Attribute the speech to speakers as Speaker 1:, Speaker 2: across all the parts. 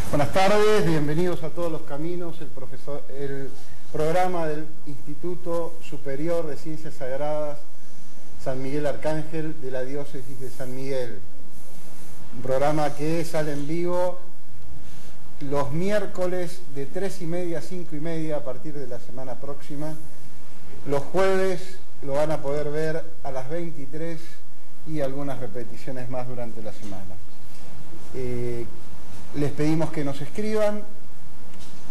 Speaker 1: Buenas tardes, bienvenidos a Todos los Caminos, el programa del Instituto Superior de Ciencias Sagradas San Miguel Arcángel de la Diócesis de San Miguel. Un programa que sale en vivo los miércoles de 3:30 a 5:30 a partir de la semana próxima. Los jueves lo van a poder ver a las 23 y algunas repeticiones más durante la semana. Les pedimos que nos escriban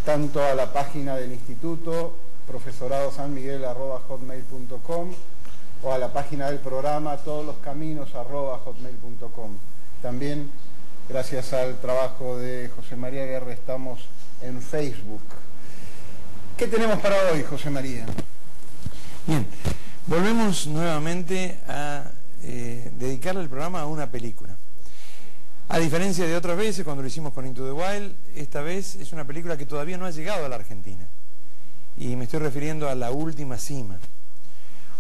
Speaker 1: tanto a la página del instituto profesoradosanmiguel@hotmail.com o a la página del programa todosloscaminos@hotmail.com. También, gracias al trabajo de José María Guerra, estamos en Facebook. ¿Qué tenemos para hoy, José María?
Speaker 2: Bien, volvemos nuevamente a dedicarle el programa a una película. A diferencia de otras veces, cuando lo hicimos con Into the Wild, esta vez es una película que todavía no ha llegado a la Argentina. Y me estoy refiriendo a La Última Cima.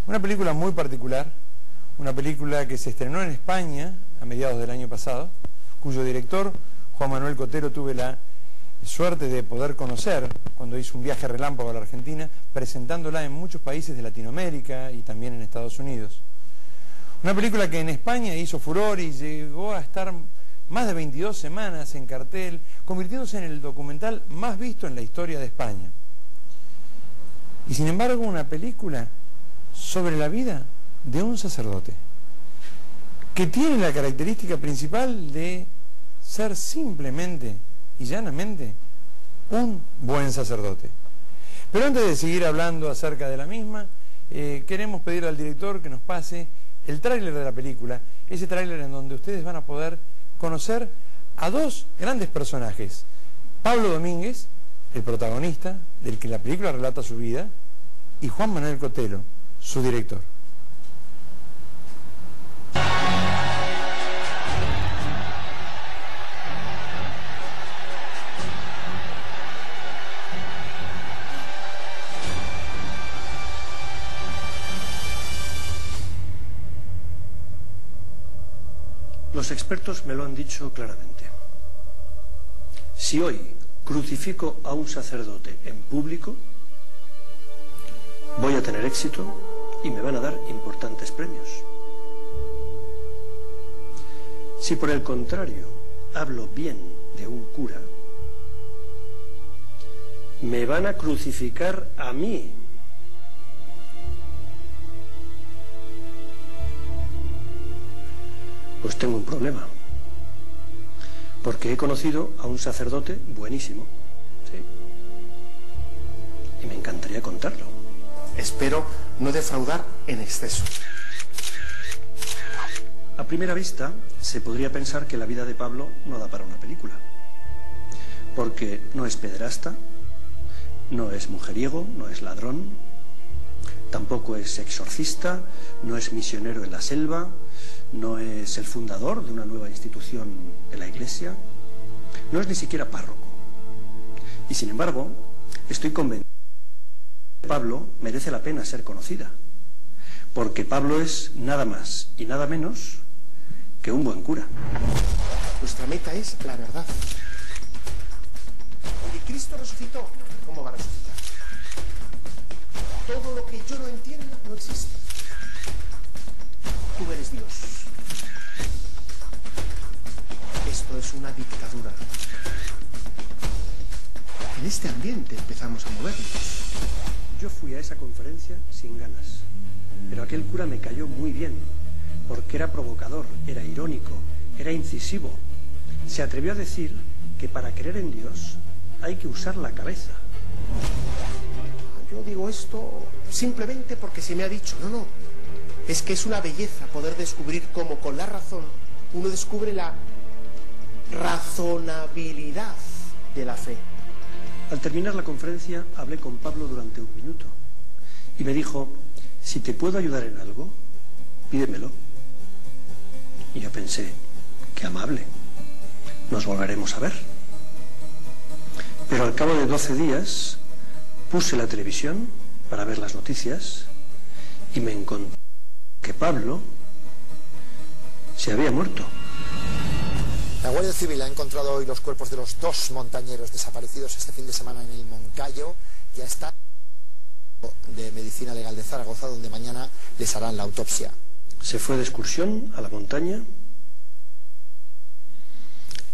Speaker 2: Una película muy particular, una película que se estrenó en España a mediados del año pasado, cuyo director, Juan Manuel Cotero, tuve la suerte de poder conocer cuando hizo un viaje relámpago a la Argentina, presentándola en muchos países de Latinoamérica y también en Estados Unidos. Una película que en España hizo furor y llegó a estar más de 22 semanas en cartel, convirtiéndose en el documental más visto en la historia de España. Y sin embargo, una película sobre la vida de un sacerdote, que tiene la característica principal de ser simplemente y llanamente un buen sacerdote. Pero antes de seguir hablando acerca de la misma, queremos pedirle al director que nos pase el tráiler de la película, ese tráiler en donde ustedes van a poder conocer a dos grandes personajes: Pablo Domínguez, el protagonista del que la película relata su vida, y Juan Manuel Cotero, su director.
Speaker 3: Los expertos me lo han dicho claramente. Si hoy crucifico a un sacerdote en público, voy a tener éxito y me van a dar importantes premios. Si por el contrario hablo bien de un cura, me van a crucificar a mí. Pues tengo un problema, porque he conocido a un sacerdote buenísimo, sí, y me encantaría contarlo.
Speaker 4: Espero no defraudar en exceso.
Speaker 3: A primera vista, se podría pensar que la vida de Pablo no da para una película, porque no es pederasta, no es mujeriego, no es ladrón, tampoco es exorcista, no es misionero en la selva, no es el fundador de una nueva institución en la Iglesia, no es ni siquiera párroco. Y sin embargo, estoy convencido que Pablo merece la pena ser conocida, porque Pablo es nada más y nada menos que un buen cura.
Speaker 4: Nuestra meta es la verdad. Oye, Cristo resucitó. ¿Cómo va a resucitar? Todo lo que yo no entienda no existe. Tú eres Dios. Esto es una dictadura. En este ambiente empezamos a movernos.
Speaker 3: Yo fui a esa conferencia sin ganas, pero aquel cura me cayó muy bien, porque era provocador, era irónico, era incisivo. Se atrevió a decir que para creer en Dios hay que usar la cabeza.
Speaker 4: Yo digo esto simplemente porque se me ha dicho. No. Es que es una belleza poder descubrir cómo con la razón uno descubre la razonabilidad de la fe.
Speaker 3: Al terminar la conferencia hablé con Pablo durante 1 minuto y me dijo: si te puedo ayudar en algo, pídemelo. Y yo pensé: qué amable, nos volveremos a ver. Pero al cabo de 12 días Puse la televisión para ver las noticias y me encontré que Pablo se había muerto.
Speaker 5: La Guardia Civil ha encontrado hoy los cuerpos de los 2 montañeros desaparecidos este fin de semana en el Moncayo. Ya está de Medicina Legal de Zaragoza, donde mañana les harán la autopsia.
Speaker 3: Se fue de excursión a la montaña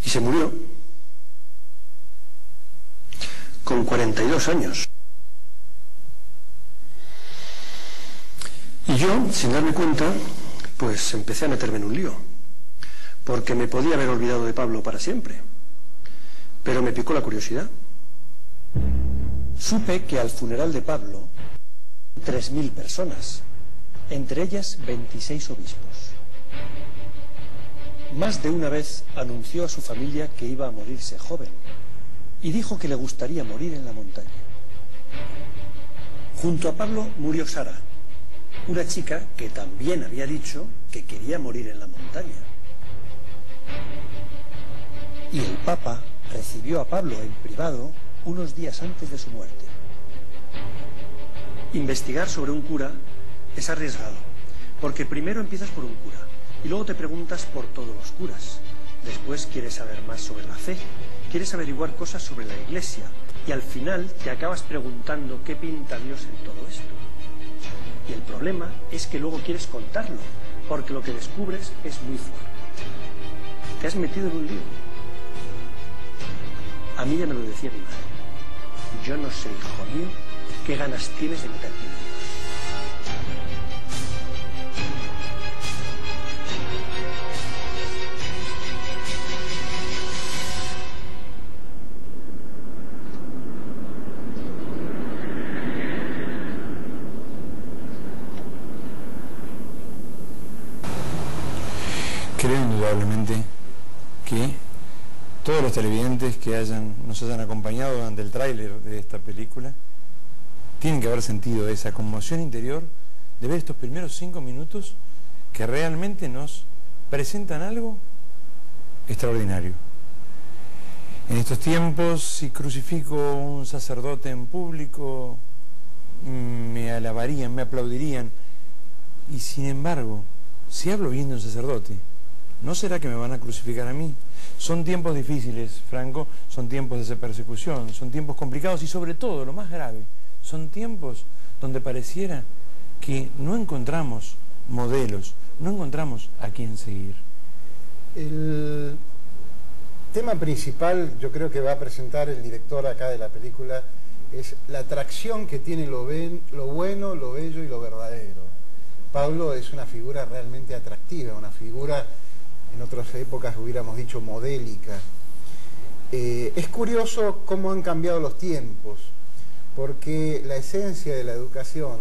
Speaker 3: y se murió con 42 años. Y yo, sin darme cuenta, pues empecé a meterme en un lío, porque me podía haber olvidado de Pablo para siempre, pero me picó la curiosidad. Supe que al funeral de Pablo 3.000 personas, entre ellas 26 obispos. Más de una vez anunció a su familia que iba a morirse joven y dijo que le gustaría morir en la montaña. Junto a Pablo murió Sara, una chica que también había dicho que quería morir en la montaña. Y el Papa recibió a Pablo en privado unos días antes de su muerte. Investigar sobre un cura es arriesgado, porque primero empiezas por un cura y luego te preguntas por todos los curas. Después quieres saber más sobre la fe, quieres averiguar cosas sobre la Iglesia y al final te acabas preguntando qué pinta Dios en todo esto. Y el problema es que luego quieres contarlo, porque lo que descubres es muy fuerte. Te has metido en un lío. A mí ya me lo decía mi madre. Yo no sé, hijo mío, qué ganas tienes de meterte en él.
Speaker 2: Creo indudablemente que todos los televidentes que nos hayan acompañado durante el tráiler de esta película tienen que haber sentido esa conmoción interior de ver estos primeros 5 minutos que realmente nos presentan algo extraordinario. En estos tiempos, si crucifico a un sacerdote en público, me alabarían, me aplaudirían. Y sin embargo, si hablo bien de un sacerdote, ¿no será que me van a crucificar a mí? Son tiempos difíciles, Franco, son tiempos de persecución, son tiempos complicados y sobre todo, lo más grave, son tiempos donde pareciera que no encontramos modelos, no encontramos a quién seguir.
Speaker 1: El tema principal, yo creo que va a presentar el director acá de la película, es la atracción que tiene lo bueno, lo bello y lo verdadero. Pablo es una figura realmente atractiva, una figura, en otras épocas hubiéramos dicho modélica. Es curioso cómo han cambiado los tiempos, porque la esencia de la educación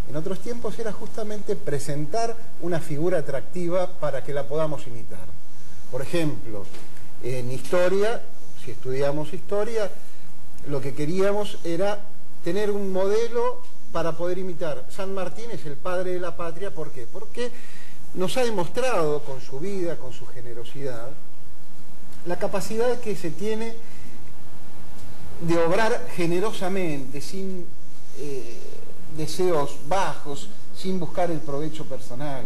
Speaker 1: en otros tiempos era justamente presentar una figura atractiva para que la podamos imitar. Por ejemplo, en historia, si estudiamos historia, lo que queríamos era tener un modelo para poder imitar. San Martín es el padre de la patria, ¿por qué? Porque nos ha demostrado con su vida, con su generosidad, la capacidad que se tiene de obrar generosamente, sin deseos bajos, sin buscar el provecho personal.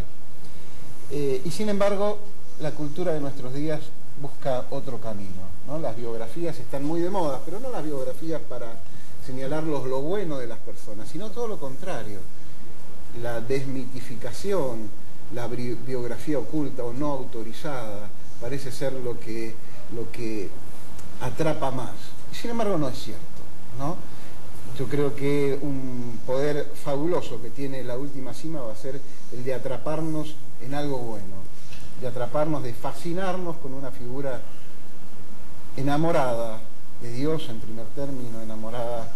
Speaker 1: Y sin embargo, la cultura de nuestros días busca otro camino, ¿no? Las biografías están muy de moda, pero no las biografías para señalarlos lo bueno de las personas, sino todo lo contrario. La desmitificación, la biografía oculta o no autorizada, parece ser lo que atrapa más. Y sin embargo no es cierto, ¿no? Yo creo que un poder fabuloso que tiene La Última Cima va a ser el de atraparnos en algo bueno, de atraparnos, de fascinarnos con una figura enamorada de Dios en primer término, enamorada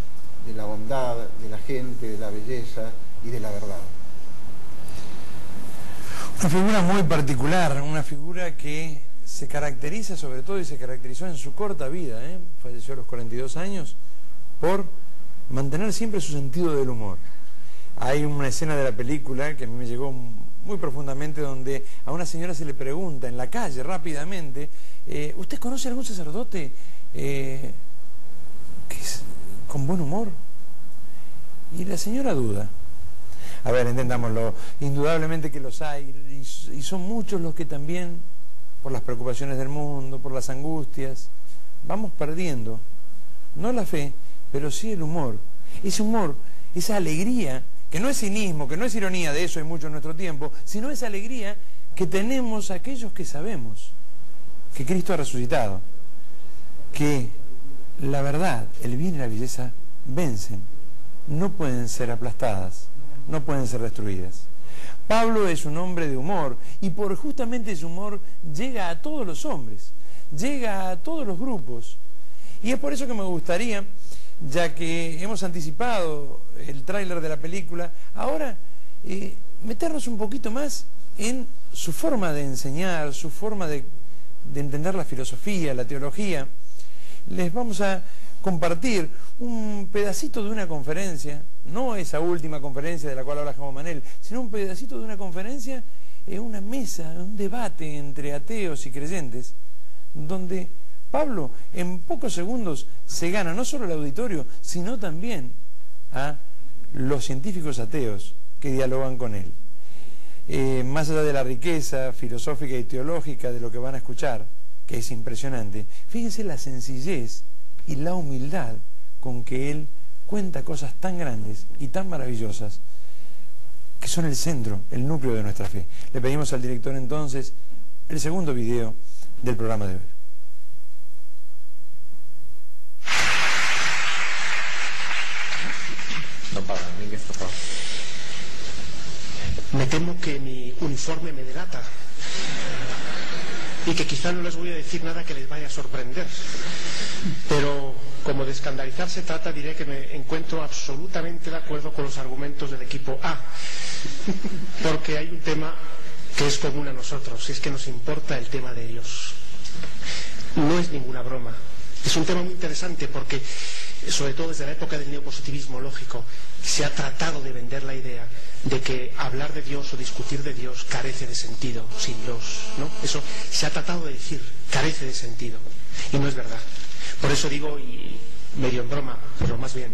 Speaker 1: de la bondad, de la gente, de la belleza y de la verdad.
Speaker 2: Una figura muy particular, una figura que se caracteriza sobre todo y se caracterizó en su corta vida, falleció a los 42 años, por mantener siempre su sentido del humor. Hay una escena de la película que a mí me llegó muy profundamente, donde a una señora se le pregunta en la calle rápidamente, ¿usted conoce algún sacerdote que es con buen humor? Y la señora duda. A ver, entendámoslo, indudablemente que los hay, y son muchos los que también, por las preocupaciones del mundo, por las angustias, vamos perdiendo, no la fe, pero sí el humor. Ese humor, esa alegría, que no es cinismo, que no es ironía, de eso hay mucho en nuestro tiempo, sino esa alegría que tenemos aquellos que sabemos que Cristo ha resucitado, que la verdad, el bien y la belleza vencen, no pueden ser aplastadas, no pueden ser destruidas. Pablo es un hombre de humor, y por justamente ese humor llega a todos los hombres, llega a todos los grupos. Y es por eso que me gustaría, ya que hemos anticipado el tráiler de la película, ahora meternos un poquito más en su forma de enseñar, su forma de entender la filosofía, la teología. Les vamos a compartir un pedacito de una conferencia, no esa última conferencia de la cual habla Jaume Manel, sino un pedacito de una conferencia en una mesa, un debate entre ateos y creyentes, donde Pablo en pocos segundos se gana no solo el auditorio, sino también a los científicos ateos que dialogan con él. Más allá de la riqueza filosófica y teológica de lo que van a escuchar, que es impresionante, fíjense la sencillez y la humildad con que él cuenta cosas tan grandes y tan maravillosas que son el centro, el núcleo de nuestra fe. Le pedimos al director entonces el segundo video del programa de hoy.
Speaker 4: No para, me temo que mi uniforme me delata y que quizá no les voy a decir nada que les vaya a sorprender, pero como de escandalizar se trata, diré que me encuentro absolutamente de acuerdo con los argumentos del equipo A, porque hay un tema que es común a nosotros, y es que nos importa el tema de Dios. No es ninguna broma, es un tema muy interesante porque, sobre todo desde la época del neopositivismo lógico, se ha tratado de vender la idea de que hablar de Dios o discutir de Dios carece de sentido sin Dios, ¿no? Eso se ha tratado de decir, carece de sentido, y no es verdad. Por eso digo, y medio en broma, pero más bien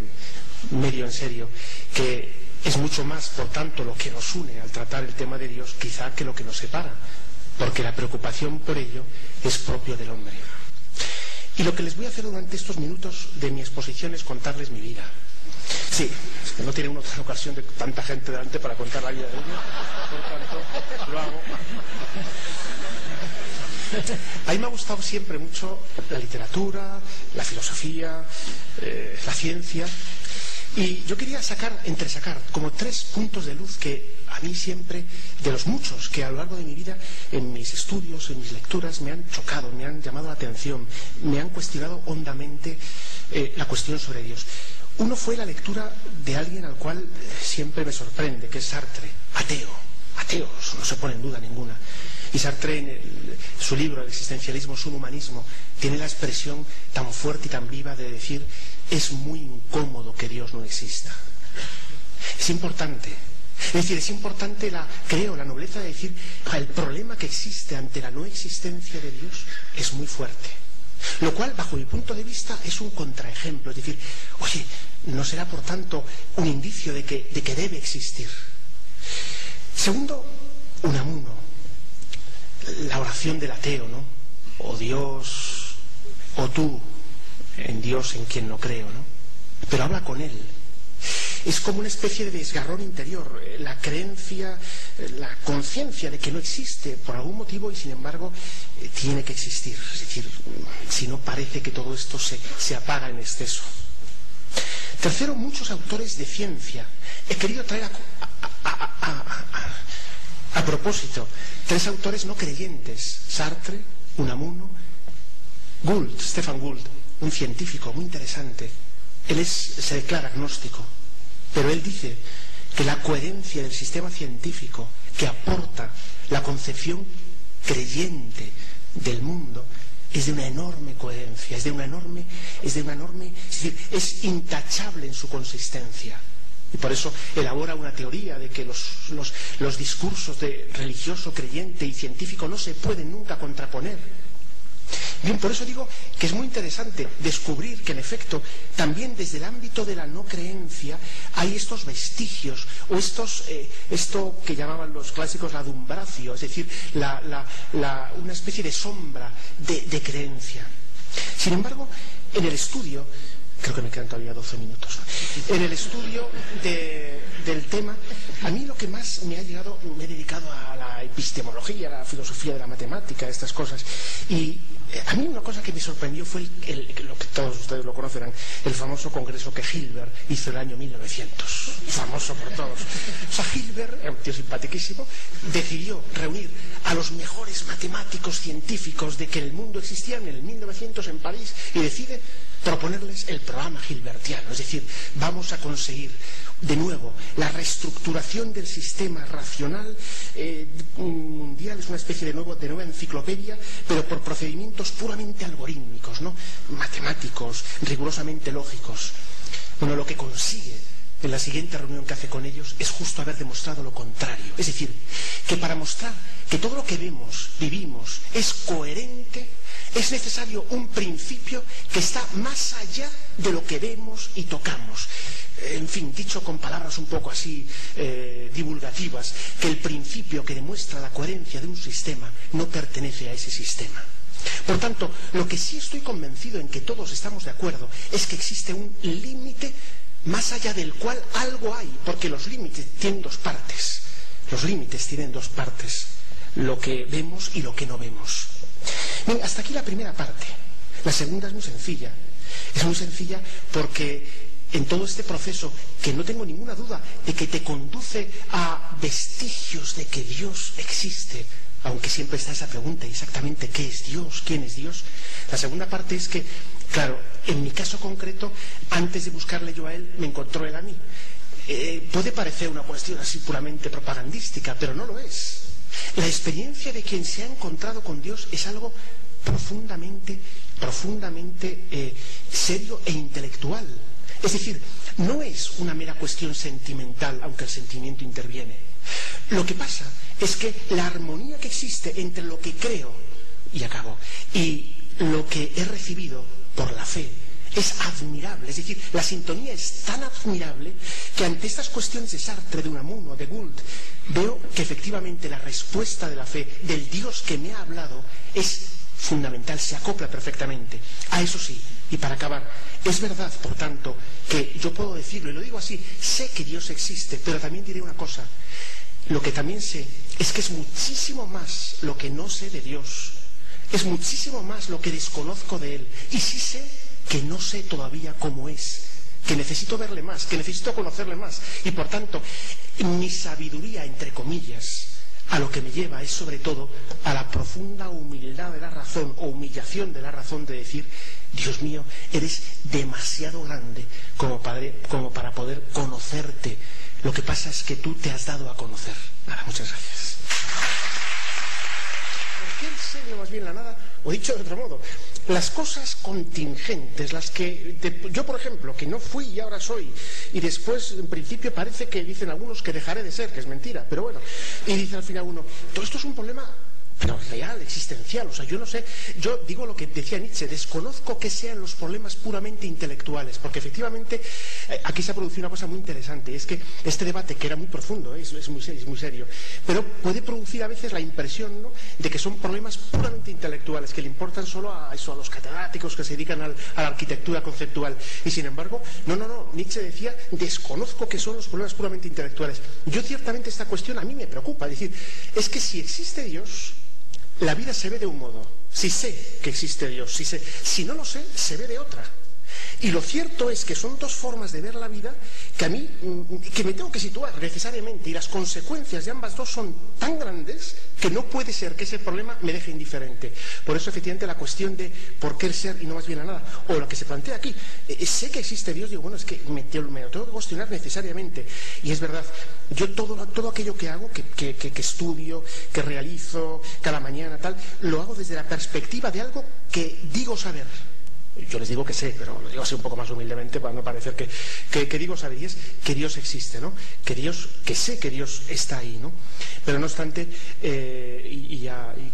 Speaker 4: medio en serio, que es mucho más, por tanto, lo que nos une al tratar el tema de Dios quizá que lo que nos separa, porque la preocupación por ello es propio del hombre. Y lo que les voy a hacer durante estos minutos de mi exposición es contarles mi vida. Sí, es que no tiene una otra ocasión de tanta gente delante para contar la vida de uno, por tanto, lo hago. A mí me ha gustado siempre mucho la literatura, la filosofía, la ciencia, y yo quería entresacar como 3 puntos de luz que a mí siempre, de los muchos que a lo largo de mi vida, en mis estudios, en mis lecturas, me han chocado, me han llamado la atención, me han cuestionado hondamente la cuestión sobre Dios. Uno fue la lectura de alguien al cual siempre me sorprende, que es Sartre, ateo, eso no se pone en duda ninguna. Y Sartre, en su libro El existencialismo es un humanismo, tiene la expresión tan fuerte y tan viva de decir: es muy incómodo que Dios no exista. Es importante. Es decir, es importante la nobleza de decir, el problema que existe ante la no existencia de Dios es muy fuerte. Lo cual, bajo mi punto de vista, es un contraejemplo. Es decir, oye, no será por tanto un indicio de que debe existir. Segundo, Unamuno, la oración del ateo, ¿no? O Dios, o tú, en Dios en quien no creo, ¿no? Pero habla con él. Es como una especie de desgarrón interior, la creencia, la conciencia de que no existe por algún motivo y sin embargo tiene que existir. Es decir, si no parece que todo esto se apaga en exceso. Tercero, muchos autores de ciencia. He querido traer a propósito 3 autores no creyentes: Sartre, Unamuno, Gould, Stefan Gould, un científico muy interesante. Él se declara agnóstico, pero él dice que la coherencia del sistema científico que aporta la concepción creyente del mundo es de una enorme coherencia, es decir, es intachable en su consistencia. Y por eso elabora una teoría de que los discursos de religioso, creyente y científico no se pueden nunca contraponer. Bien, por eso digo que es muy interesante descubrir que en efecto también desde el ámbito de la no creencia hay estos vestigios o esto que llamaban los clásicos la adumbratio, es decir, una especie de sombra de creencia. Sin embargo, en el estudio, creo que me quedan todavía 12 minutos, en el estudio del tema, a mí lo que más me ha llegado, me he dedicado a la epistemología, a la filosofía de la matemática, estas cosas, y a mí una cosa que me sorprendió fue lo que todos ustedes lo conocerán, el famoso congreso que Hilbert hizo el año 1900, famoso por todos. O sea, Hilbert, un tío simpaticísimo, decidió reunir a los mejores matemáticos científicos de que el mundo existía en el 1900 en París y decide proponerles el programa hilbertiano, es decir, vamos a conseguir de nuevo la reestructuración del sistema racional mundial, es una especie de nueva enciclopedia, pero por procedimientos puramente algorítmicos, ¿no? Matemáticos, rigurosamente lógicos. Bueno, lo que consigue en la siguiente reunión que hace con ellos es justo haber demostrado lo contrario, es decir, que para mostrar que todo lo que vemos, vivimos, es coherente, es necesario un principio que está más allá de lo que vemos y tocamos. En fin, dicho con palabras un poco así divulgativas, que el principio que demuestra la coherencia de un sistema no pertenece a ese sistema. Por tanto, lo que sí estoy convencido en que todos estamos de acuerdo es que existe un límite más allá del cual algo hay, porque los límites tienen dos partes. Los límites tienen dos partes, lo que vemos y lo que no vemos. Bien, hasta aquí la primera parte. La segunda es muy sencilla. Es muy sencilla porque en todo este proceso, que no tengo ninguna duda de que te conduce a vestigios de que Dios existe, aunque siempre está esa pregunta, exactamente ¿qué es Dios? ¿Quién es Dios? La segunda parte es que, claro, en mi caso concreto, antes de buscarle yo a él, me encontró él a mí. Puede parecer una cuestión así puramente propagandística, pero no lo es. La experiencia de quien se ha encontrado con Dios es algo profundamente serio e intelectual. Es decir, no es una mera cuestión sentimental, aunque el sentimiento interviene. Lo que pasa es que la armonía que existe entre lo que creo, y acabo, y lo que he recibido por la fe, es admirable. Es decir, la sintonía es tan admirable que ante estas cuestiones de Sartre, de Unamuno, de Gould, veo que efectivamente la respuesta de la fe, del Dios que me ha hablado, es fundamental, se acopla perfectamente. A eso sí, y para acabar, es verdad, por tanto, que yo puedo decirlo, y lo digo así, sé que Dios existe, pero también diré una cosa, lo que también sé es que es muchísimo más lo que no sé de Dios, es muchísimo más lo que desconozco de Él, y sí sé que no sé todavía cómo es, que necesito verle más, que necesito conocerle más, y por tanto, mi sabiduría, entre comillas, a lo que me lleva es sobre todo a la profunda humildad de la razón o humillación de la razón de decir, Dios mío, eres demasiado grande como para poder conocerte. Lo que pasa es que tú te has dado a conocer. Nada, muchas gracias. ¿Por qué enseño más bien la nada? O dicho de otro modo, las cosas contingentes, las que yo, por ejemplo, que no fui y ahora soy, y después en principio parece que dicen algunos que dejaré de ser, que es mentira, pero bueno, y dice al final uno, todo esto es un problema pero real, existencial, o sea, yo no sé, yo digo lo que decía Nietzsche, desconozco que sean los problemas puramente intelectuales, porque efectivamente aquí se ha producido una cosa muy interesante, y es que este debate, que era muy profundo, es muy serio, pero puede producir a veces la impresión, ¿no?, de que son problemas puramente intelectuales, que le importan solo a los catedráticos que se dedican a la arquitectura conceptual, y sin embargo, no, Nietzsche decía, desconozco que son los problemas puramente intelectuales. Yo ciertamente esta cuestión a mí me preocupa, es decir, es que si existe Dios, la vida se ve de un modo, si sé que existe Dios, si no lo sé, se ve de otra. Y lo cierto es que son dos formas de ver la vida que a mí, que me tengo que situar necesariamente, y las consecuencias de ambas dos son tan grandes que no puede ser que ese problema me deje indiferente. Por eso efectivamente la cuestión de por qué el ser y no más bien a nada, o lo que se plantea aquí, sé que existe Dios, digo, bueno, es que me lo tengo que cuestionar necesariamente, y es verdad, yo todo aquello que hago, que estudio, que realizo cada mañana, tal, lo hago desde la perspectiva de algo que digo saber. Yo les digo que sé, pero lo digo así un poco más humildemente para no parecer que digo saber, y es que Dios existe, ¿no? Que sé que Dios está ahí, ¿no? Pero no obstante, y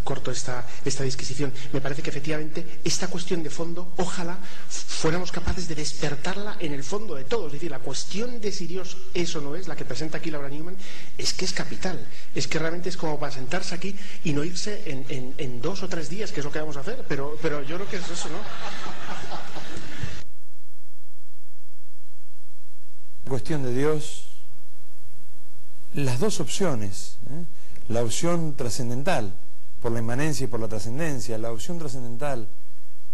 Speaker 4: corto esta disquisición, me parece que efectivamente esta cuestión de fondo, ojalá fuéramos capaces de despertarla en el fondo de todo. Es decir, la cuestión de si Dios es o no es, la que presenta aquí Laura Newman, es que es capital. Es que realmente es como para sentarse aquí y no irse en 2 o 3 días, que es lo que vamos a hacer, pero yo creo que es eso, ¿no?
Speaker 2: Cuestión de Dios, las dos opciones, la opción trascendental por la inmanencia y por la trascendencia, la opción trascendental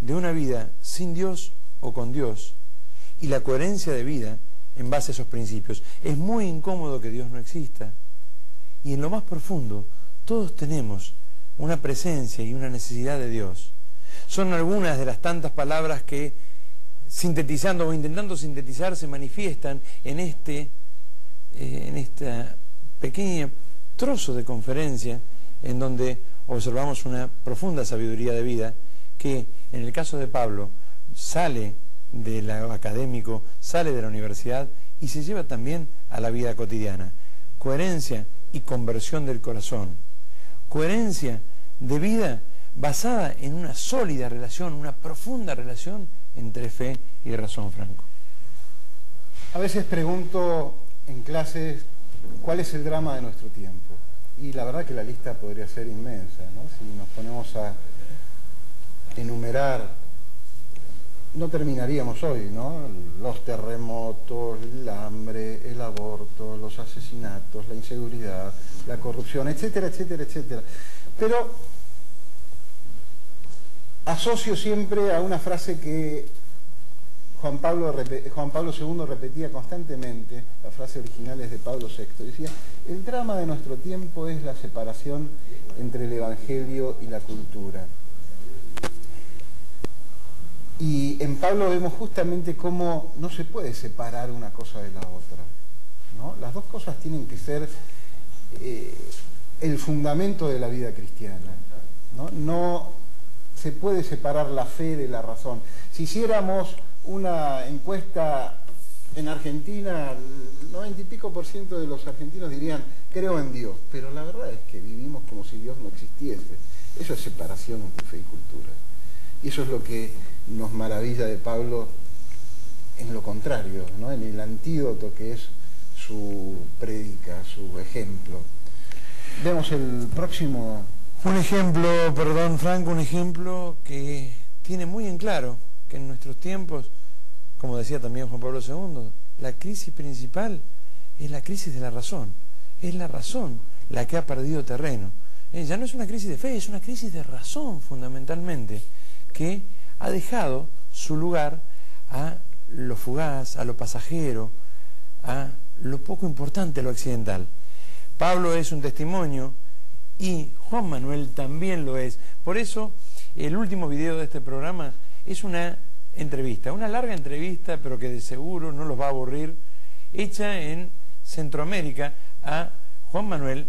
Speaker 2: de una vida sin Dios o con Dios, y la coherencia de vida en base a esos principios. Es muy incómodo que Dios no exista, y en lo más profundo todos tenemos una presencia y una necesidad de Dios. Son algunas de las tantas palabras que, sintetizando o intentando sintetizar, se manifiestan en este pequeño trozo de conferencia en donde observamos una profunda sabiduría de vida que, en el caso de Pablo, sale de lo académico, sale de la universidad y se lleva también a la vida cotidiana. Coherencia y conversión del corazón. Coherencia de vida basada en una sólida relación, una profunda relación entre fe y razón, Franco.
Speaker 1: A veces pregunto en clases cuál es el drama de nuestro tiempo. Y la verdad que la lista podría ser inmensa, ¿no? Si nos ponemos a enumerar, no terminaríamos hoy, ¿no? Los terremotos, el hambre, el aborto, los asesinatos, la inseguridad, la corrupción, etcétera, etcétera, etcétera. Pero asocio siempre a una frase que Juan Pablo II repetía constantemente. La frase original es de Pablo VI. Decía: el drama de nuestro tiempo es la separación entre el Evangelio y la cultura. Y en Pablo vemos justamente cómo no se puede separar una cosa de la otra, ¿no? Las dos cosas tienen que ser el fundamento de la vida cristiana, ¿no? No se puede separar la fe de la razón. Si hiciéramos una encuesta en Argentina, el 90 y pico % de los argentinos dirían: creo en Dios, pero la verdad es que vivimos como si Dios no existiese. Eso es separación entre fe y cultura. Y eso es lo que nos maravilla de Pablo en lo contrario, ¿no? En el antídoto que es su prédica, su ejemplo. Vemos el próximo.
Speaker 2: Un ejemplo, perdón Franco, un ejemplo que tiene muy en claro que en nuestros tiempos, como decía también Juan Pablo II, la crisis principal es la crisis de la razón. Es la razón la que ha perdido terreno. Ya no es una crisis de fe, es una crisis de razón fundamentalmente, que ha dejado su lugar a lo fugaz, a lo pasajero, a lo poco importante, a lo accidental. Pablo es un testimonio y Juan Manuel también lo es. Por eso el último video de este programa es una entrevista, una larga entrevista, pero que de seguro no los va a aburrir, hecha en Centroamérica a Juan Manuel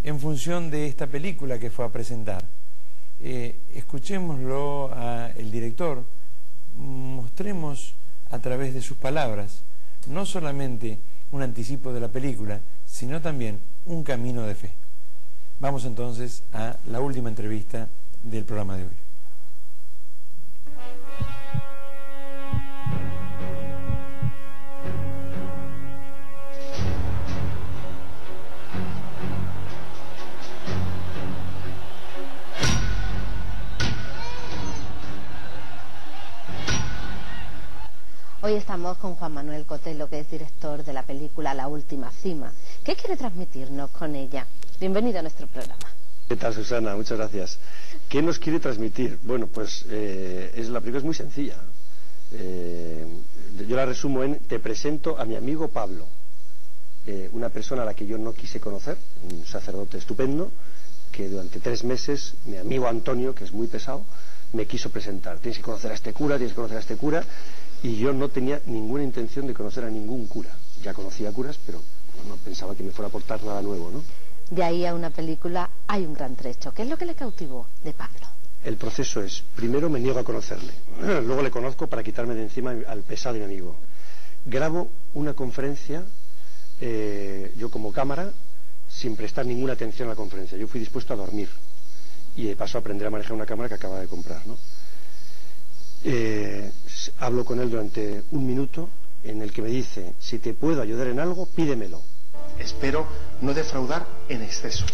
Speaker 2: en función de esta película que fue a presentar. Escuchémoslo al director, mostremos a través de sus palabras no solamente un anticipo de la película, sino también un camino de fe. Vamos entonces a la última entrevista del programa de hoy.
Speaker 6: Hoy estamos con Juan Manuel Cotelo, que es director de la película La Última Cima. ¿Qué quiere transmitirnos con ella? Bienvenido a nuestro programa.
Speaker 7: ¿Qué tal, Susana? Muchas gracias. ¿Qué nos quiere transmitir? Bueno, pues la película es muy sencilla. Yo la resumo en: te presento a mi amigo Pablo, una persona a la que yo no quise conocer, un sacerdote estupendo, que durante 3 meses, mi amigo Antonio, que es muy pesado, me quiso presentar. Tienes que conocer a este cura, tienes que conocer a este cura. Y yo no tenía ninguna intención de conocer a ningún cura. Ya conocía curas, pero no pensaba que me fuera a aportar nada nuevo, ¿no?
Speaker 6: De ahí a una película hay un gran trecho. ¿Qué es lo que le cautivó de Pablo?
Speaker 7: El proceso es, primero me niego a conocerle, luego le conozco para quitarme de encima al pesado de mi amigo. Grabo una conferencia, yo como cámara, sin prestar ninguna atención a la conferencia. Yo fui dispuesto a dormir y de paso a aprender a manejar una cámara que acababa de comprar, ¿no? Hablo con él durante 1 minuto en el que me dice: si te puedo ayudar en algo, pídemelo.
Speaker 4: Espero no defraudar en exceso.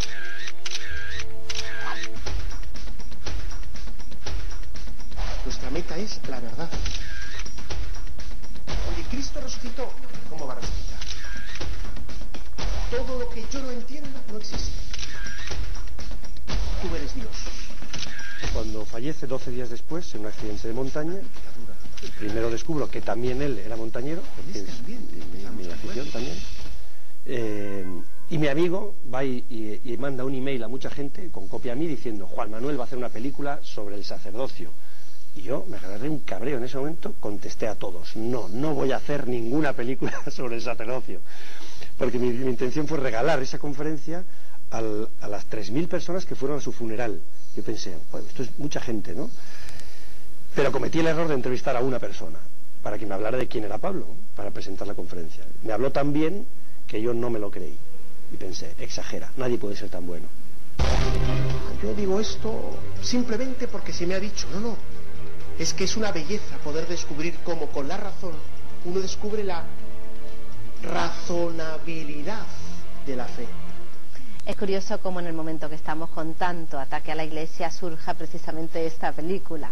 Speaker 4: Nuestra meta es la verdad. Oye, Cristo resucitó. ¿Cómo va a resucitar? Todo lo que yo no entienda no existe. Tú eres Dios.
Speaker 7: Cuando fallece 12 días después en un accidente de montaña, primero descubro que también él era montañero, porque es mi afición también. Y mi amigo va y manda un email a mucha gente con copia a mí diciendo: Juan Manuel va a hacer una película sobre el sacerdocio. Y yo me agarré un cabreo en ese momento, contesté a todos: no voy a hacer ninguna película sobre el sacerdocio, porque mi intención fue regalar esa conferencia a las 3.000 personas que fueron a su funeral. Yo pensé, bueno, esto es mucha gente, ¿no? Pero cometí el error de entrevistar a una persona para que me hablara de quién era Pablo, para presentar la conferencia. Me habló tan bien que yo no me lo creí y pensé: exagera, nadie puede ser tan bueno.
Speaker 4: Yo digo esto simplemente porque se me ha dicho. No, es que es una belleza poder descubrir cómo con la razón uno descubre la razonabilidad de la fe.
Speaker 6: Es curioso cómo en el momento que estamos con tanto ataque a la Iglesia surja precisamente esta película.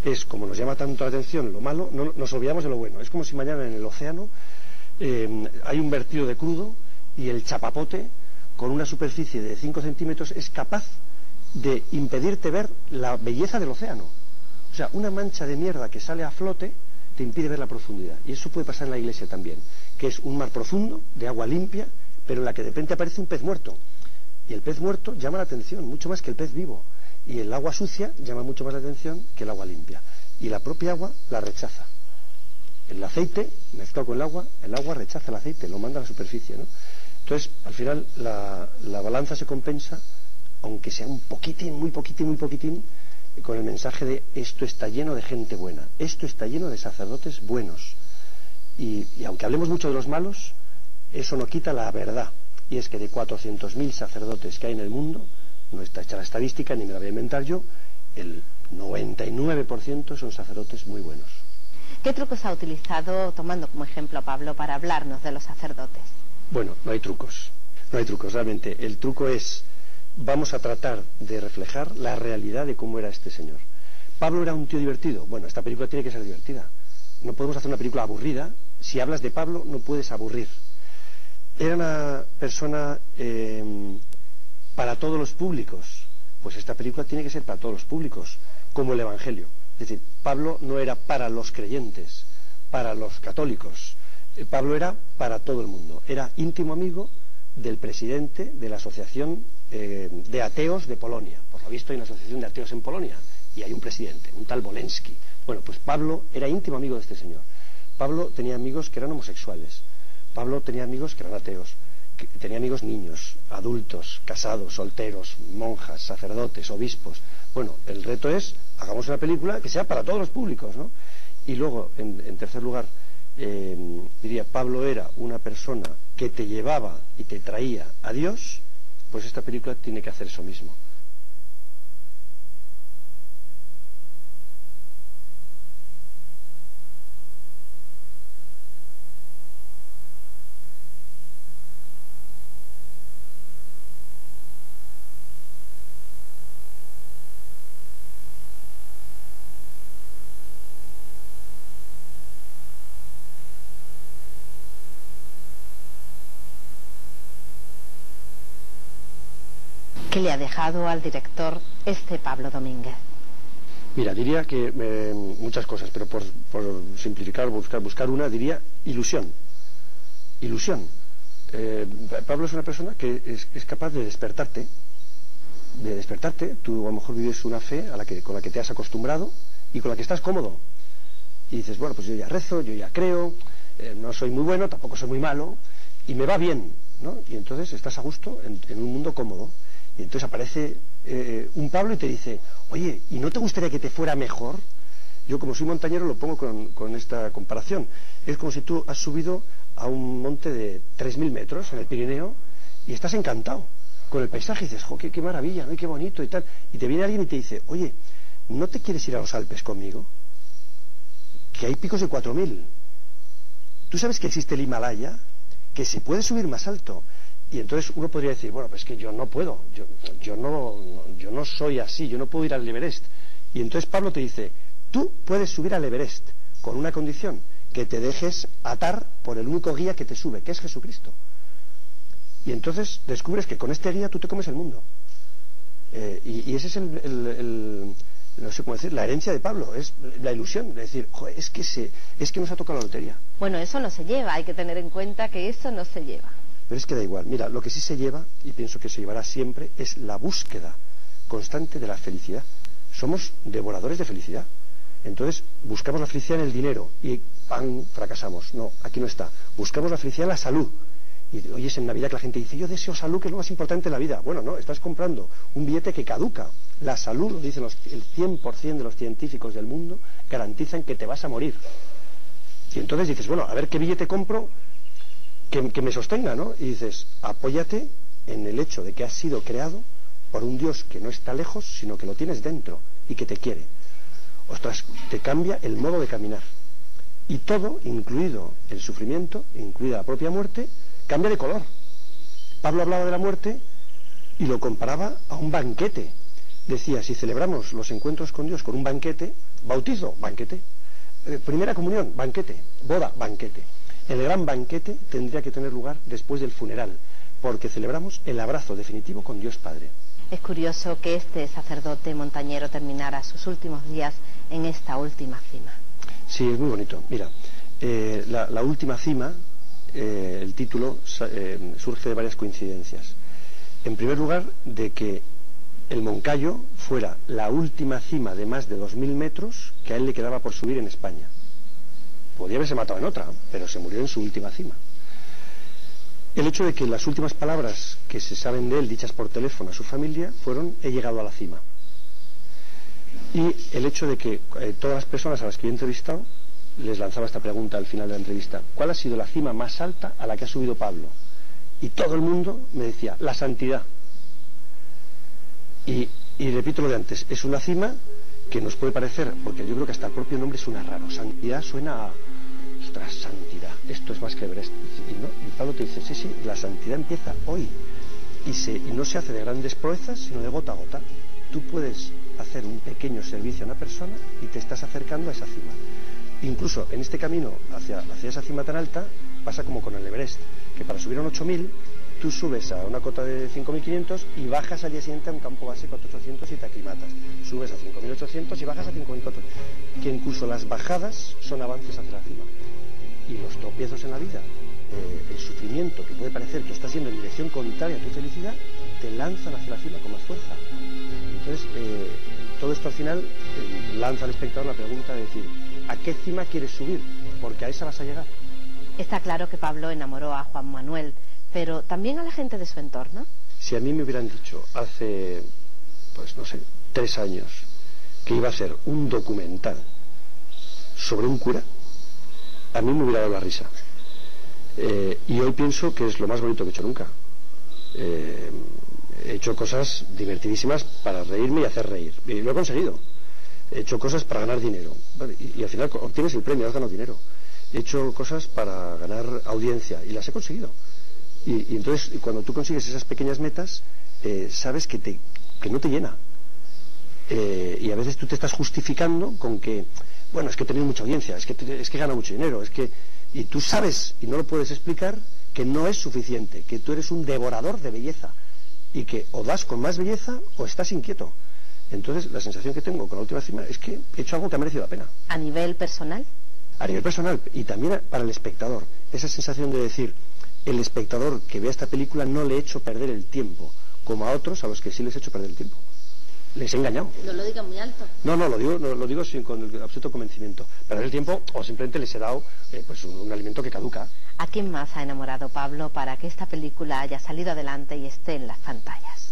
Speaker 7: Es como nos llama tanto la atención lo malo, nos olvidamos de lo bueno. Es como si mañana en el océano hay un vertido de crudo y el chapapote con una superficie de 5 centímetros es capaz de impedirte ver la belleza del océano. O sea, una mancha de mierda que sale a flote te impide ver la profundidad. Y eso puede pasar en la Iglesia también, que es un mar profundo, de agua limpia, pero en la que de repente aparece un pez muerto. Y el pez muerto llama la atención, mucho más que el pez vivo. Y el agua sucia llama mucho más la atención que el agua limpia. Y la propia agua la rechaza. El aceite, mezclado con el agua rechaza el aceite, lo manda a la superficie, ¿no? Entonces, al final, la balanza se compensa, aunque sea un poquitín, muy poquitín, con el mensaje de: esto está lleno de gente buena, esto está lleno de sacerdotes buenos. Y aunque hablemos mucho de los malos, eso no quita la verdad. Y es que de 400.000 sacerdotes que hay en el mundo, no está hecha la estadística, ni me la voy a inventar yo, el 99% son sacerdotes muy buenos.
Speaker 6: ¿Qué trucos ha utilizado, tomando como ejemplo a Pablo, para hablarnos de los sacerdotes?
Speaker 7: Bueno, no hay trucos, realmente. El truco es: vamos a tratar de reflejar la realidad de cómo era este señor. ¿Pablo era un tío divertido? Bueno, esta película tiene que ser divertida. No podemos hacer una película aburrida. Si hablas de Pablo, no puedes aburrir. Era una persona para todos los públicos. Pues esta película tiene que ser para todos los públicos, como el Evangelio. Es decir, Pablo no era para los creyentes, para los católicos. Pablo era para todo el mundo. Era íntimo amigo del presidente de la Asociación de Ateos de Polonia. Por lo visto hay una asociación de ateos en Polonia y hay un presidente, un tal Bolensky. Bueno, pues Pablo era íntimo amigo de este señor. Pablo tenía amigos que eran homosexuales. Pablo tenía amigos que eran ateos. Tenía amigos niños, adultos, casados, solteros, monjas, sacerdotes, obispos. Bueno, el reto es: hagamos una película que sea para todos los públicos, ¿no? Y luego, en tercer lugar, diría: Pablo era una persona que te llevaba y te traía a Dios. Pues esta película tiene que hacer eso mismo.
Speaker 6: ¿Qué le ha dejado al director este Pablo Domínguez?
Speaker 7: Mira, diría que muchas cosas, pero por simplificar, buscar una, diría ilusión. Pablo es una persona que es capaz de despertarte. Tú a lo mejor vives una fe con la que te has acostumbrado y con la que estás cómodo. Y dices: bueno, pues yo ya rezo, yo ya creo, no soy muy bueno, tampoco soy muy malo, y me va bien, ¿no? Y entonces estás a gusto en un mundo cómodo. Y entonces aparece un Pablo y te dice, oye, ¿y no te gustaría que te fuera mejor? Yo, como soy montañero, lo pongo con esta comparación. Es como si tú has subido a un monte de 3.000 metros en el Pirineo y estás encantado con el paisaje y dices, jo, qué maravilla, ¿no? Y qué bonito y tal. Y te viene alguien y te dice, oye, ¿no te quieres ir a los Alpes conmigo? Que hay picos de 4.000. ¿Tú sabes que existe el Himalaya? Que se puede subir más alto. Y entonces uno podría decir, bueno, pues que yo no puedo, yo no soy así, yo no puedo ir al Everest. Y entonces Pablo te dice, tú puedes subir al Everest con una condición, que te dejes atar por el único guía que te sube, que es Jesucristo. Y entonces descubres que con este guía tú te comes el mundo. Y ese es no sé cómo decir, la herencia de Pablo, es la ilusión de decir, joder, es que nos ha tocado la lotería.
Speaker 6: Bueno, eso no se lleva, hay que tener en cuenta que eso no se lleva.
Speaker 7: Pero es que da igual, mira, lo que sí se lleva, y pienso que se llevará siempre, es la búsqueda constante de la felicidad. Somos devoradores de felicidad. Entonces buscamos la felicidad en el dinero y ¡pam!, fracasamos. No, aquí no está. Buscamos la felicidad en la salud. Y hoy es en Navidad que la gente dice, yo deseo salud, que es lo más importante en la vida. Bueno, no, estás comprando un billete que caduca. La salud, lo dicen el 100% de los científicos del mundo, garantizan que te vas a morir. Y entonces dices, bueno, a ver qué billete compro que me sostenga, ¿no? Y dices, apóyate en el hecho de que has sido creado por un Dios que no está lejos, sino que lo tienes dentro y que te quiere. Ostras, te cambia el modo de caminar. Y todo, incluido el sufrimiento, incluida la propia muerte, cambia de color. Pablo hablaba de la muerte y lo comparaba a un banquete. Decía, si celebramos los encuentros con Dios con un banquete, bautizo, banquete, primera comunión, banquete, boda, banquete. El gran banquete tendría que tener lugar después del funeral, porque celebramos el abrazo definitivo con Dios Padre.
Speaker 6: Es curioso que este sacerdote montañero terminara sus últimos días en esta última cima.
Speaker 7: Sí, es muy bonito. Mira, la última cima, el título surge de varias coincidencias. En primer lugar, de que el Moncayo fuera la última cima de más de 2.000 metros que a él le quedaba por subir en España. Podría haberse matado en otra, pero se murió en su última cima. El hecho de que las últimas palabras que se saben de él, dichas por teléfono a su familia, fueron, he llegado a la cima. Y el hecho de que todas las personas a las que yo he entrevistado, les lanzaba esta pregunta al final de la entrevista, ¿cuál ha sido la cima más alta a la que ha subido Pablo? Y todo el mundo me decía, la santidad. Y repito lo de antes, es una cima que nos puede parecer, porque yo creo que hasta el propio nombre suena raro, santidad suena a, ostras, santidad, esto es más que Everest. Y Pablo te dice, sí, la santidad empieza hoy, y no se hace de grandes proezas, sino de gota a gota. Tú puedes hacer un pequeño servicio a una persona y te estás acercando a esa cima. Incluso en este camino hacia esa cima tan alta, pasa como con el Everest, que para subir a un 8.000, tú subes a una cota de 5.500 y bajas al día siguiente a un campo base 4.800 y te aclimatas. Subes a 5.800 y bajas a 5.400. Que incluso las bajadas son avances hacia la cima. Y los tropiezos en la vida, el sufrimiento que puede parecer que estás yendo en dirección contraria a tu felicidad, te lanzan hacia la cima con más fuerza. Entonces, todo esto al final lanza al espectador la pregunta de decir, ¿a qué cima quieres subir? Porque a esa vas a llegar.
Speaker 6: Está claro que Pablo enamoró a Juan Manuel, pero también a la gente de su entorno.
Speaker 7: Si a mí me hubieran dicho hace, pues no sé, 3 años, que iba a ser un documental sobre un cura, a mí me hubiera dado la risa. Y hoy pienso que es lo más bonito que he hecho nunca. He hecho cosas divertidísimas para reírme y hacer reír. Y lo he conseguido. He hecho cosas para ganar dinero. Y al final obtienes el premio, has ganado dinero. He hecho cosas para ganar audiencia y las he conseguido. Y entonces cuando tú consigues esas pequeñas metas, sabes que no te llena. Y a veces tú te estás justificando con que, bueno, es que he tenido mucha audiencia, es que he ganado mucho dinero, y tú sabes, y no lo puedes explicar, que no es suficiente, que tú eres un devorador de belleza, y que o das con más belleza o estás inquieto. Entonces la sensación que tengo con la última cima es que he hecho algo que ha merecido la pena.
Speaker 6: ¿A nivel personal?
Speaker 7: A nivel personal, y también para el espectador. Esa sensación de decir, el espectador que vea esta película no le he hecho perder el tiempo, como a otros a los que sí les he hecho perder el tiempo. Les he engañado.
Speaker 6: No lo diga muy alto.
Speaker 7: No, lo digo con el absoluto convencimiento. Perder el tiempo o simplemente les he dado pues un alimento que caduca.
Speaker 6: ¿A quién más ha enamorado Pablo para que esta película haya salido adelante y esté en las pantallas?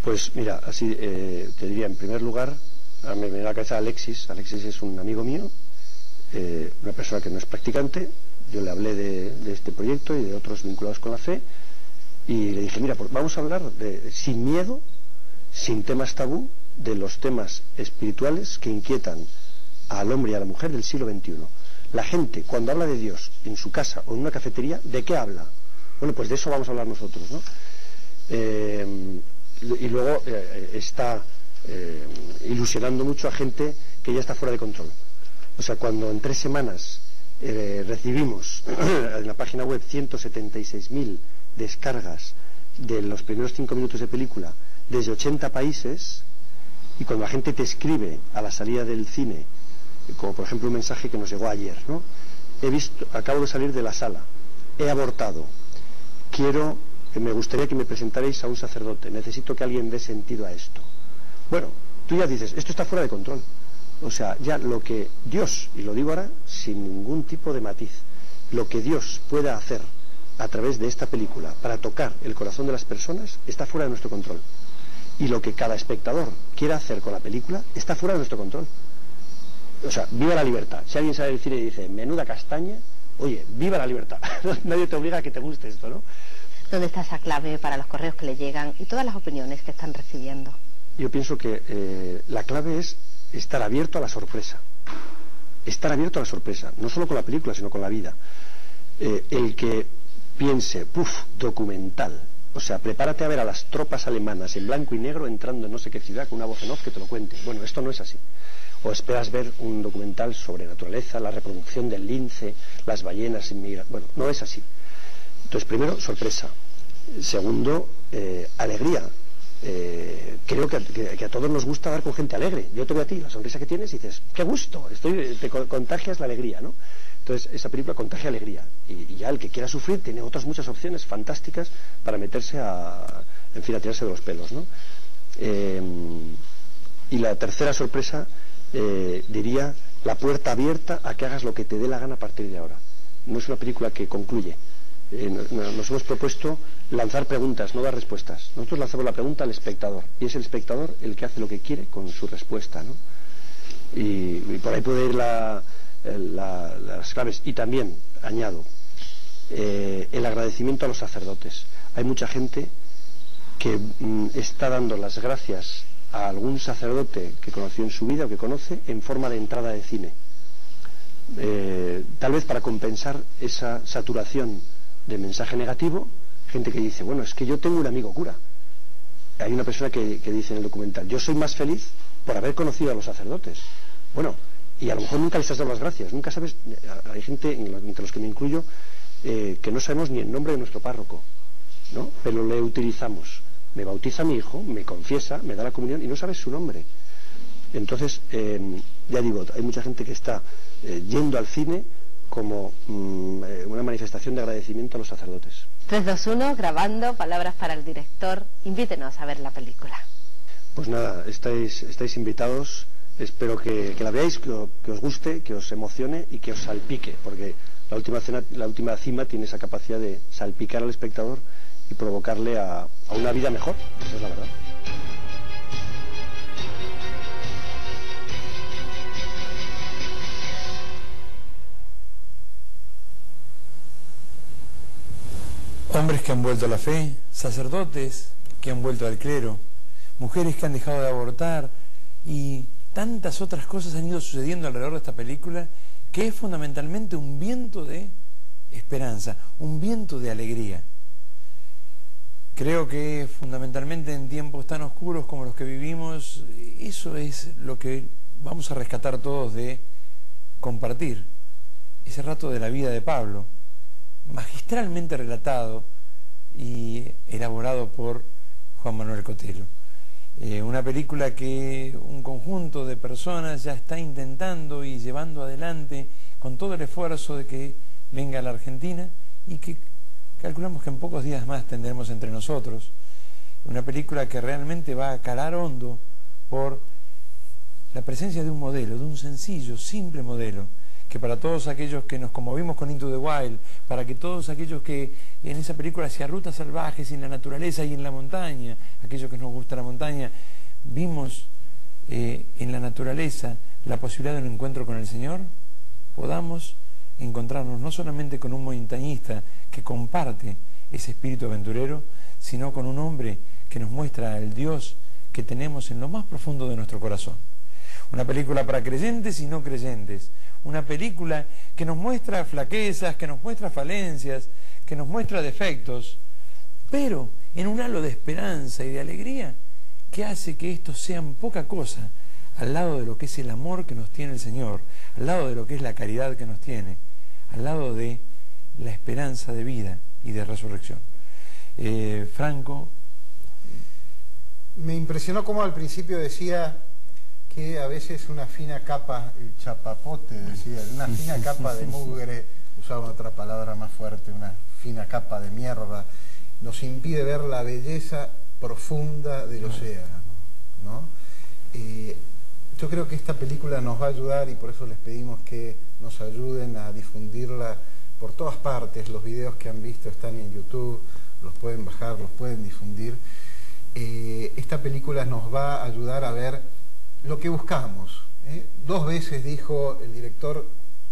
Speaker 7: Pues mira, así te diría, en primer lugar, me viene a la cabeza Alexis. Alexis es un amigo mío, una persona que no es practicante. Yo le hablé de este proyecto y de otros vinculados con la fe, y le dije, mira, pues vamos a hablar sin miedo, sin temas tabú, de los temas espirituales que inquietan al hombre y a la mujer del siglo XXI. La gente, cuando habla de Dios en su casa o en una cafetería, ¿de qué habla? Bueno, pues de eso vamos a hablar nosotros, ¿no? Y luego está ilusionando mucho a gente que ya está fuera de control. O sea, cuando en 3 semanas recibimos en la página web 176.000 descargas de los primeros 5 minutos de película desde 80 países, y cuando la gente te escribe a la salida del cine, como por ejemplo un mensaje que nos llegó ayer, ¿no? Acabo de salir de la sala, he abortado, me gustaría que me presentarais a un sacerdote, necesito que alguien dé sentido a esto. Bueno, tú ya dices, esto está fuera de control. O sea, ya lo que Dios, y lo digo ahora sin ningún tipo de matiz, lo que Dios pueda hacer a través de esta película para tocar el corazón de las personas está fuera de nuestro control. Y lo que cada espectador quiera hacer con la película está fuera de nuestro control. O sea, viva la libertad. Si alguien sale del cine y dice, menuda castaña, oye, viva la libertad. Nadie te obliga a que te guste esto, ¿no?
Speaker 6: ¿Dónde está esa clave para los correos que le llegan y todas las opiniones que están recibiendo?
Speaker 7: Yo pienso que la clave es estar abierto a la sorpresa. Estar abierto a la sorpresa, no solo con la película, sino con la vida. El que piense, documental. O sea, prepárate a ver a las tropas alemanas en blanco y negro entrando en no sé qué ciudad con una voz en off que te lo cuente. Bueno, esto no es así. O esperas ver un documental sobre naturaleza, la reproducción del lince, las ballenas inmigrantes. Bueno, no es así. Entonces, primero, sorpresa. Segundo, alegría. Creo que a todos nos gusta dar con gente alegre. Yo te veo a ti, la sonrisa que tienes, y dices, qué gusto, te contagias la alegría, ¿no? Entonces, esa película contagia alegría. Y ya el que quiera sufrir tiene otras muchas opciones fantásticas para meterse a tirarse de los pelos, ¿no? Y la tercera sorpresa, diría, la puerta abierta a que hagas lo que te dé la gana a partir de ahora. No es una película que concluye. Nos hemos propuesto lanzar preguntas, no dar respuestas. Nosotros lanzamos la pregunta al espectador, y es el espectador el que hace lo que quiere con su respuesta, ¿no? Y por ahí puede ir las claves. Y también, añado, el agradecimiento a los sacerdotes. Hay mucha gente que está dando las gracias a algún sacerdote que conoció en su vida o que conoce en forma de entrada de cine. Tal vez para compensar esa saturación de mensaje negativo, gente que dice, bueno, es que yo tengo un amigo cura. Hay una persona que dice en el documental, yo soy más feliz por haber conocido a los sacerdotes. Bueno, y a lo mejor nunca les has dado las gracias, nunca sabes. Hay gente, entre los que me incluyo, que no sabemos ni el nombre de nuestro párroco, ¿no? Pero le utilizamos. Me bautiza mi hijo, me confiesa, me da la comunión y no sabes su nombre. Entonces, ya digo, hay mucha gente que está yendo al cine como una manifestación de agradecimiento a los sacerdotes.
Speaker 6: 3, 2, 1, grabando, palabras para el director. Invítenos a ver la película.
Speaker 7: Pues nada, estáis invitados. Espero que la veáis, que os guste, que os emocione y que os salpique, porque la última cima tiene esa capacidad de salpicar al espectador y provocarle a una vida mejor. Esa es la verdad.
Speaker 2: Hombres que han vuelto a la fe, sacerdotes que han vuelto al clero, mujeres que han dejado de abortar y tantas otras cosas han ido sucediendo alrededor de esta película, que es fundamentalmente un viento de esperanza, un viento de alegría. Creo que fundamentalmente en tiempos tan oscuros como los que vivimos, eso es lo que vamos a rescatar todos de compartir. Ese rato de la vida de Pablo, magistralmente relatado y elaborado por Juan Manuel Cotelo. Una película que un conjunto de personas ya está intentando y llevando adelante con todo el esfuerzo de que venga a la Argentina, y que calculamos que en pocos días más tendremos entre nosotros. Una película que realmente va a calar hondo por la presencia de un modelo, de un sencillo, simple modelo, que para todos aquellos que nos conmovimos con Into the Wild, para que todos aquellos que en esa película hacia rutas salvajes, en la naturaleza y en la montaña, aquellos que nos gusta la montaña, vimos en la naturaleza la posibilidad de un encuentro con el Señor, podamos encontrarnos no solamente con un montañista que comparte ese espíritu aventurero, sino con un hombre que nos muestra el Dios que tenemos en lo más profundo de nuestro corazón. Una película para creyentes y no creyentes, una película que nos muestra flaquezas, que nos muestra falencias, que nos muestra defectos, pero en un halo de esperanza y de alegría que hace que estos sean poca cosa al lado de lo que es el amor que nos tiene el Señor, al lado de lo que es la caridad que nos tiene, al lado de la esperanza de vida y de resurrección. Franco.
Speaker 1: Me impresionó como al principio decía que a veces una fina capa, el chapapote decía, una fina capa de mugre, usaba otra palabra más fuerte, una fina capa de mierda, nos impide ver la belleza profunda del océano, ¿no? Yo creo que esta película nos va a ayudar y por eso les pedimos que nos ayuden a difundirla por todas partes. Los videos que han visto están en YouTube, los pueden bajar, los pueden difundir. Esta película nos va a ayudar a ver lo que buscamos. 2 veces dijo el director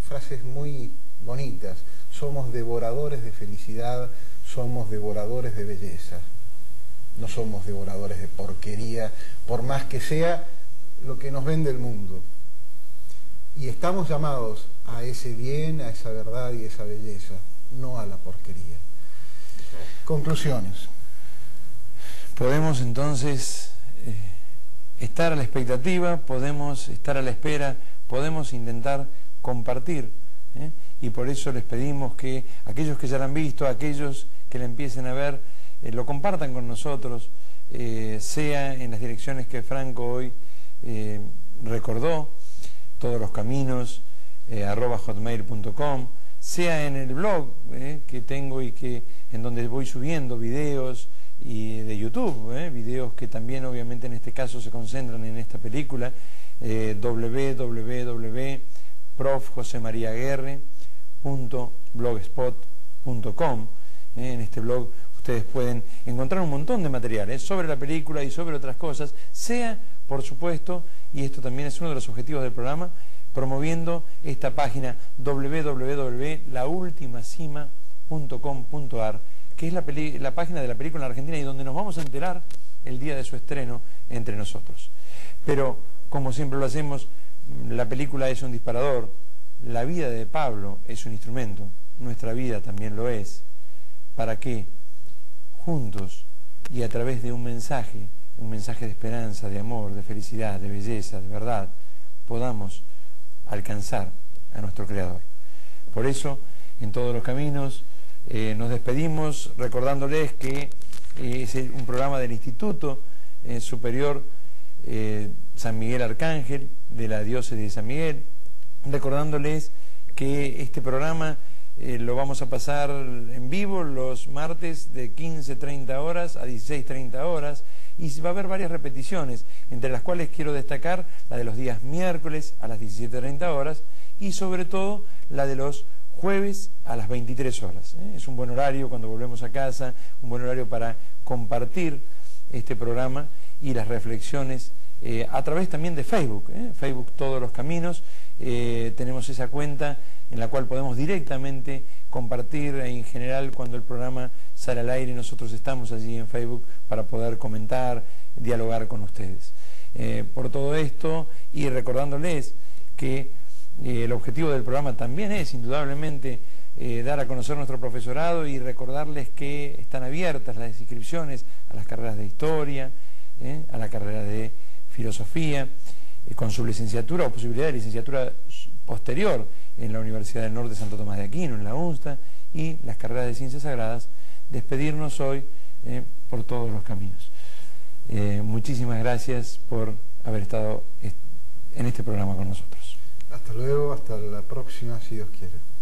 Speaker 1: frases muy bonitas: somos devoradores de felicidad, somos devoradores de belleza, no somos devoradores de porquería, por más que sea lo que nos vende el mundo. Y estamos llamados a ese bien, a esa verdad y esa belleza, no a la porquería. Conclusiones.
Speaker 2: Podemos entonces estar a la expectativa, podemos estar a la espera, podemos intentar compartir, y por eso les pedimos que aquellos que ya la han visto, aquellos que la empiecen a ver, lo compartan con nosotros, sea en las direcciones que Franco hoy recordó, todos los caminos, @hotmail.com, sea en el blog que tengo y que en donde voy subiendo videos y de YouTube, videos que también obviamente en este caso se concentran en esta película, www.profjosemariaguerre.blogspot.com. En este blog ustedes pueden encontrar un montón de materiales sobre la película y sobre otras cosas, sea, por supuesto, y esto también es uno de los objetivos del programa, promoviendo esta página www.laultimacima.com.ar, que es la página de la película en Argentina y donde nos vamos a enterar el día de su estreno entre nosotros. Pero, como siempre lo hacemos, la película es un disparador, la vida de Pablo es un instrumento, nuestra vida también lo es, para que juntos y a través de un mensaje de esperanza, de amor, de felicidad, de belleza, de verdad, podamos alcanzar a nuestro Creador. Por eso, en todos los caminos, nos despedimos recordándoles que es un programa del Instituto Superior San Miguel Arcángel, de la diócesis de San Miguel, recordándoles que este programa lo vamos a pasar en vivo los martes de 15:30 horas a 16:30 horas, y va a haber varias repeticiones, entre las cuales quiero destacar la de los días miércoles a las 17:30 horas y sobre todo la de los jueves a las 23 horas. Es un buen horario cuando volvemos a casa, un buen horario para compartir este programa y las reflexiones a través también de Facebook, Facebook Todos los Caminos. Tenemos esa cuenta en la cual podemos directamente compartir, en general cuando el programa sale al aire nosotros estamos allí en Facebook para poder comentar, dialogar con ustedes. Por todo esto, y recordándoles que el objetivo del programa también es indudablemente dar a conocer nuestro profesorado y recordarles que están abiertas las inscripciones a las carreras de historia, a la carrera de filosofía, con su licenciatura o posibilidad de licenciatura posterior en la Universidad del Norte Santo Tomás de Aquino, en la UNSTA, y las carreras de Ciencias Sagradas. Despedirnos hoy por todos los caminos. Muchísimas gracias por haber estado en este programa con nosotros.
Speaker 1: Hasta luego, hasta la próxima, si Dios quiere.